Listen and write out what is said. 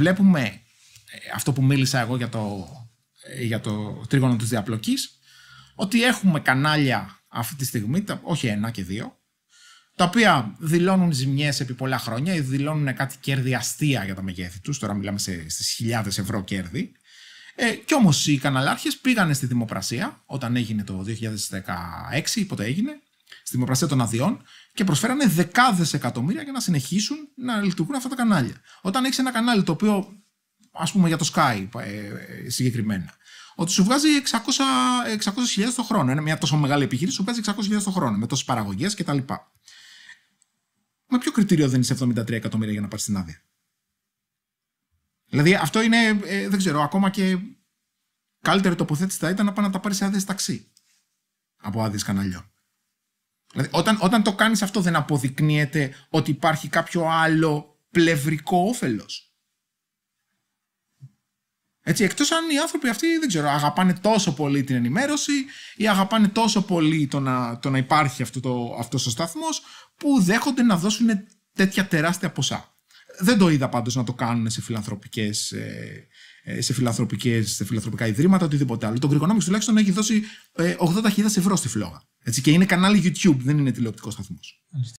βλέπουμε αυτό που μίλησα εγώ για το τρίγωνο της διαπλοκής, ότι έχουμε κανάλια αυτή τη στιγμή, όχι ένα και δύο, τα οποία δηλώνουν ζημιές επί πολλά χρόνια ή δηλώνουν κάτι κέρδη αστεία για τα μεγέθη τους. Τώρα μιλάμε στις χιλιάδες ευρώ κέρδη. Κι όμως οι καναλάρχες πήγανε στη δημοπρασία όταν έγινε το 2016, πότε έγινε, στη δημοπρασία των αδειών, και προσφέρανε δεκάδες εκατομμύρια για να συνεχίσουν να λειτουργούν αυτά τα κανάλια. Όταν έχεις ένα κανάλι το οποίο, ας πούμε για το Sky συγκεκριμένα, ότι σου βγάζει 600.000 το χρόνο. Είναι μια τόσο μεγάλη επιχείρηση, σου βγάζει 600.000 το χρόνο με τόσες παραγωγές κτλ. Με ποιο κριτήριο δίνεις 73 εκατομμύρια για να πάρεις την άδεια? Δηλαδή αυτό είναι, δεν ξέρω, ακόμα και καλύτερη τοποθέτηση θα ήταν να πάει να τα πάρεις άδειες ταξί από άδειες καναλιών. Δηλαδή όταν το κάνεις αυτό, δεν αποδεικνύεται ότι υπάρχει κάποιο άλλο πλευρικό όφελος? Έτσι, εκτός αν οι άνθρωποι αυτοί, δεν ξέρω, αγαπάνε τόσο πολύ την ενημέρωση ή αγαπάνε τόσο πολύ το να υπάρχει αυτός ο σταθμός, που δέχονται να δώσουν τέτοια τεράστια ποσά. Δεν το είδα πάντως να το κάνουν σε φιλανθρωπικά ιδρύματα, οτιδήποτε άλλο. Το Greekonomics τουλάχιστον έχει δώσει 80.000 ευρώ στη φλόγα. Έτσι, και είναι κανάλι YouTube, δεν είναι τηλεοπτικός σταθμός.